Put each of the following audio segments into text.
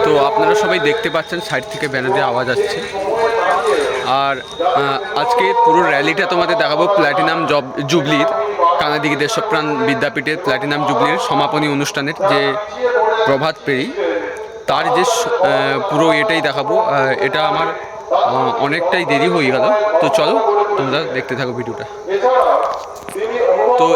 তো আপনারা সবাই দেখতে পাচ্ছেন সাইড থেকে ব্যানার দিয়ে আওয়াজ আসছে। আর আজকে পুরো র্যালিটা তোমাদের দেখাবো প্ল্যাটিনাম জুবলির, কানাদিঘি দেশপ্রাণ বিদ্যাপীঠের প্ল্যাটিনাম জুবলির সমাপনী অনুষ্ঠানের যে প্রভাত পেরি, তার যে পুরো এটাই দেখাবো। এটা আমার অনেকটাই দেরি হয়ে গেল, তো চলো তোমরা দেখতে থাকো ভিডিওটা। তো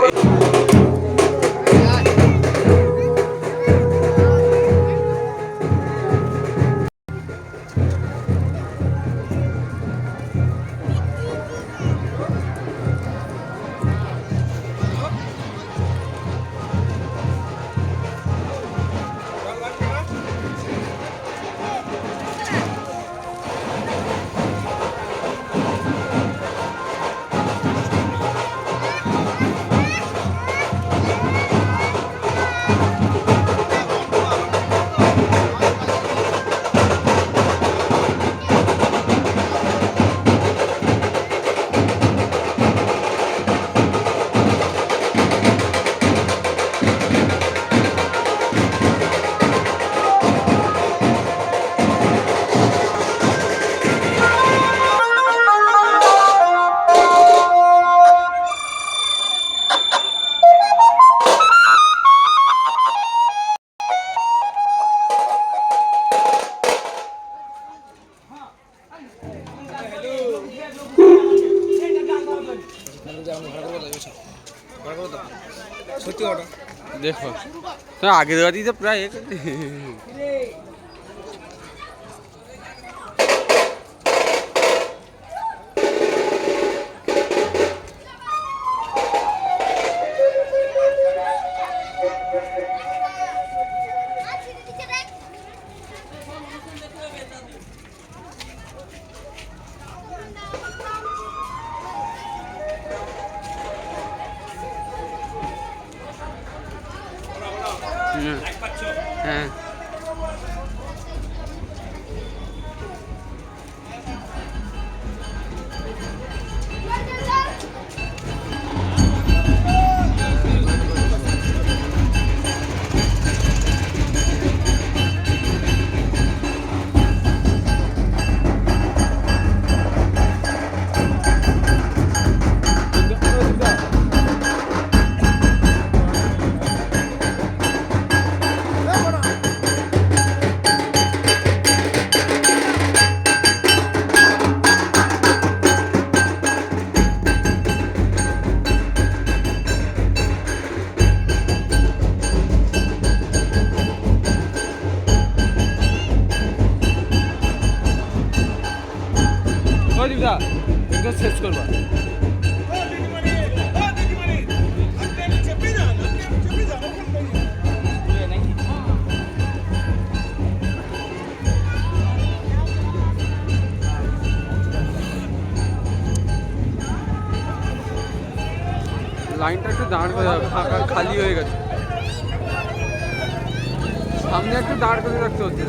দেখো তো আগের বারই তো প্রায় হ্যাঁ। শেষ করবা লাইনটা একটু দাঁড় করে ফাঁকা খালি হয়ে গেছে, সামনে একটু দাঁড় করে রাখতে হচ্ছে।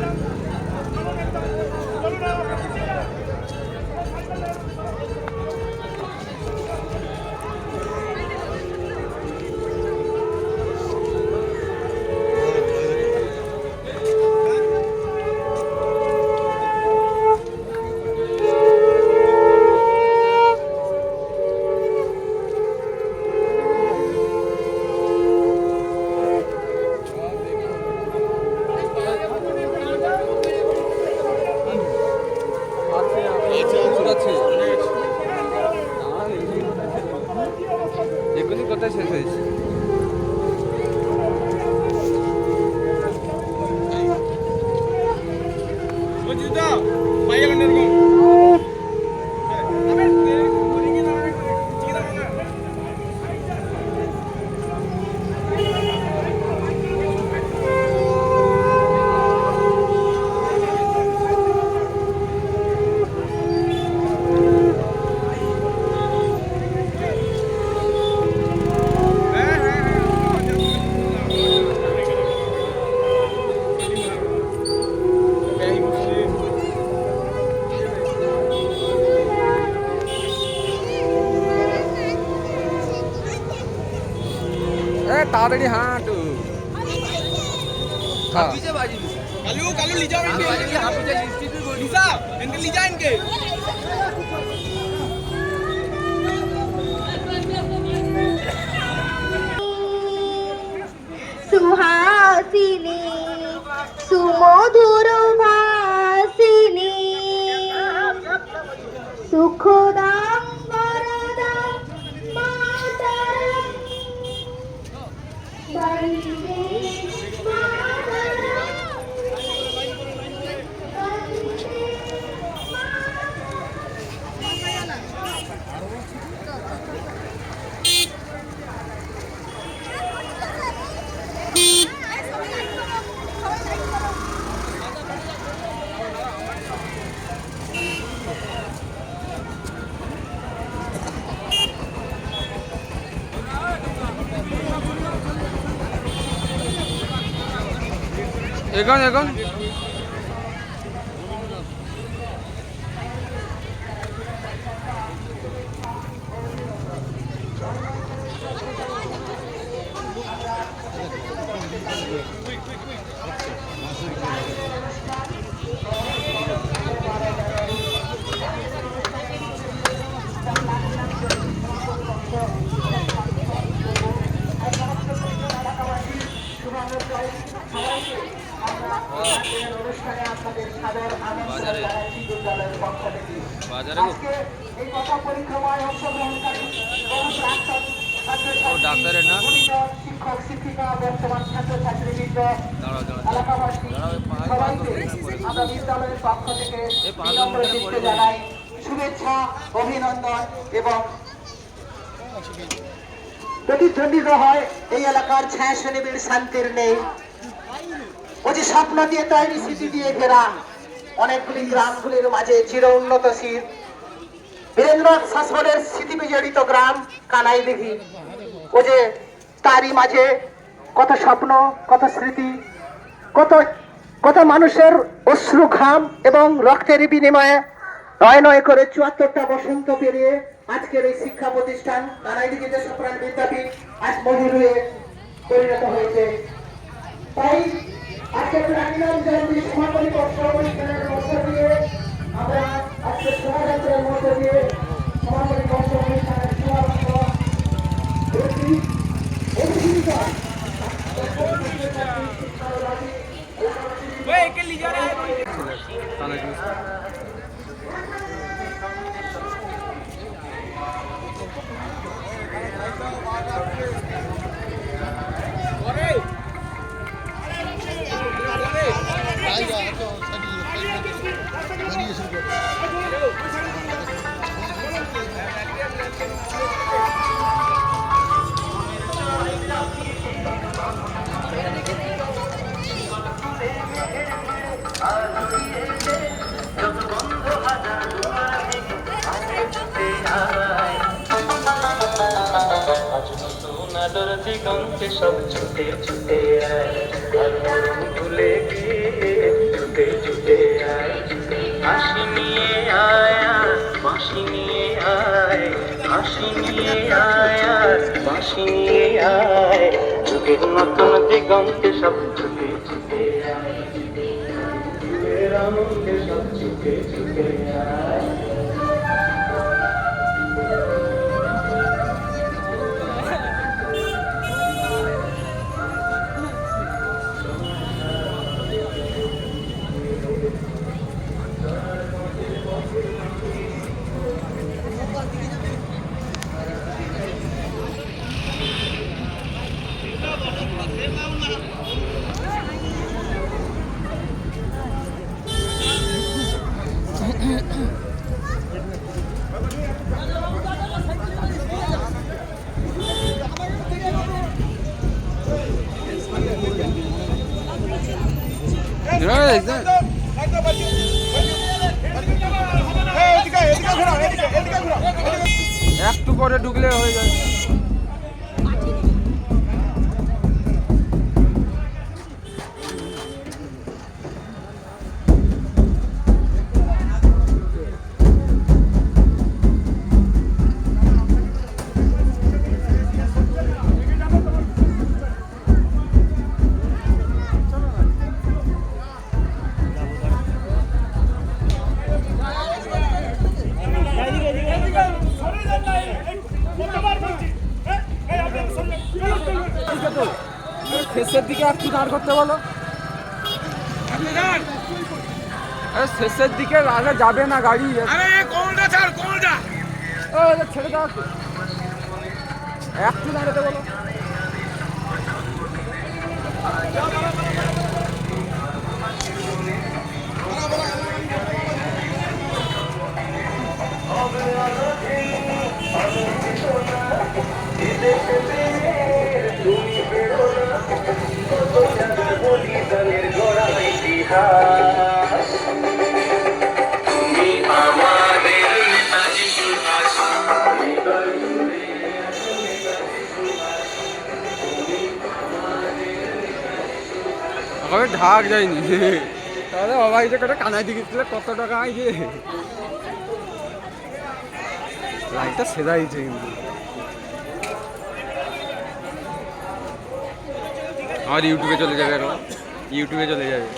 এগুলি কোথায় শেষ হয়েছে? তাড়াতাড়ি হাঁটু। हाँ कालू कालू ले जाओ इनके लिसा इनके ले जा इनके सुहासिनी सुमधुर भासिनी सुखदां वरदां मातरं वन्दे मातरं এগন এগন ডাক্তারের না শিক্ষক শিক্ষিকা বর্তমান ছাত্রছাত্রীবৃন্দ এলাকাবাসী সবাইকে আমরা বিদ্যালয়ের পক্ষ থেকে বিনম্র চিত্তে জানাই শুভেচ্ছা অভিনন্দন এবং প্রতিধ্বনিত হয় এই এলাকার ছায়া নিবিড় শান্তির নেই ও যে স্বপ্ন দিয়ে তৈরি স্মৃতি দিয়ে ঘেরা অনেকগুলি গ্রামগুলির মাঝে চির উন্নতশীল বীরেন্দ্রনাথ শাসনের স্মৃতি বিজড়িত গ্রাম কানাইদিঘি ও যে তারই মাঝে কত স্বপ্ন কত স্মৃতি কত কত মানুষের অশ্রু ঘাম এবং রক্তের বিনিময়ে নয় নয় করে ৭৪টা বসন্ত পেরিয়ে আজকের এই শিক্ষা প্রতিষ্ঠান কানাইদিঘি দেশপ্রাণ বিদ্যাপীঠ আজ মহিরুহে পরিণত হয়েছে তাই আজকের প্লাটিনাম জয়ন্তী সমাপনী অনুষ্ঠানের মধ্য দিয়ে আমরা আজকে শোভাযাত্রার মধ্য দিয়ে সমাপনী অনুষ্ঠানের শুভারম্ভ করছি দিগন্তে সব ছুটে ছুটে আয় আর মরণ ভুলে গিয়ে ছুটে ছুটে আয় হাসি নিয়ে আয় আর বাঁশি নিয়ে আয় হাসি নিয়ে আয় আর বাঁশি নিয়ে আয় যুগের নতুন দিগন্তে সব ছুটে ছুটে আয় যুগের আনন্দে সব ছুটে ছুটে আয় একটু করে ঢুকলে হয়ে যায়। দাঁড় করতে বলো। আরে শেষের দিকে আগে যাবে না গাড়ি। আরে কোনটা ছাড় কোনটা ছেড়ে দাও, একটু দাঁড়াতে বলো। কবে ঢাক যায়নি তাহলে বাবা এই যে কটা কানাই দিকে কত টাকা আইছে লাইটটা সেদাইছে কিন্তু আর ইউটিউবে চলে যাবে আর ইউটিউবে চলে যাবে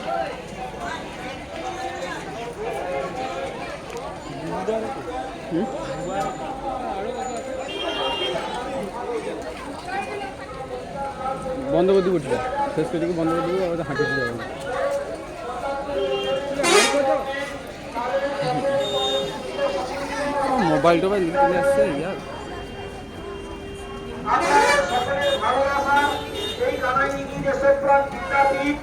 বন্ধ করে দিব শেষ করে দিকে বন্ধ করে দিব আবার হাঁটতে যাবে না মোবাইল টোবাইল নিয়ে আসছে ইয়ার এই কানাইদিঘি দেশপ্রাণ বিদ্যাপীঠ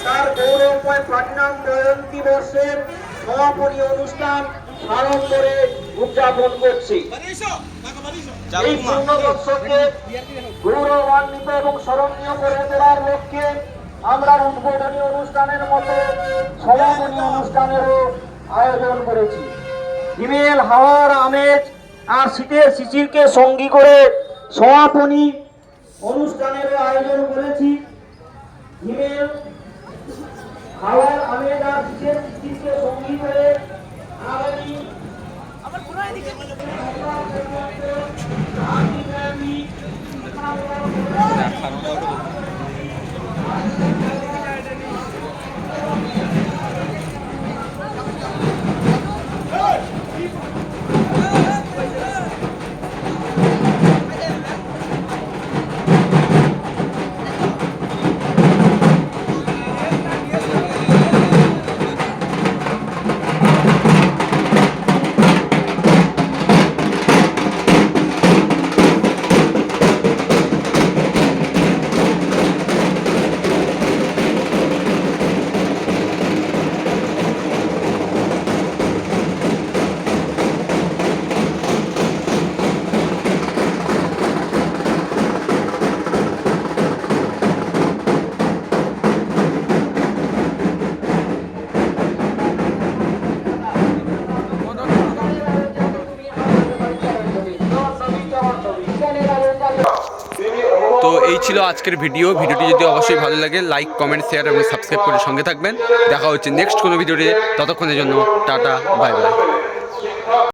তার গৌরবময় প্লাটিনাম জয়ন্তী বর্ষের সমাপনী অনুষ্ঠান সাড়ম্বরে উদযাপন করছি। এই পূর্ণবৎসরকে গৌরবান্বিত এবং স্মরণীয় করে তোলার লক্ষ্যে আমরা উদ্বোধনী অনুষ্ঠানের মতো সমাপনী অনুষ্ঠানেরও আয়োজন করেছি। হিমেল হাওয়ার আমেজ আর শীতের শিশিরকে সঙ্গী করে সমাপনী অনুষ্ঠানেরও আয়োজন করেছি। হিমেল হাওয়ার আমেজ আর শীতের শিশিরকে সঙ্গী করে আগামী তো এই ছিল আজকের ভিডিওটি যদি অবশ্যই ভালো লাগে লাইক কমেন্ট শেয়ার এবং সাবস্ক্রাইব করে সঙ্গে থাকবেন দেখা হচ্ছে নেক্সট কোনো ভিডিওতে ততক্ষণের জন্য টাটা বাই বাই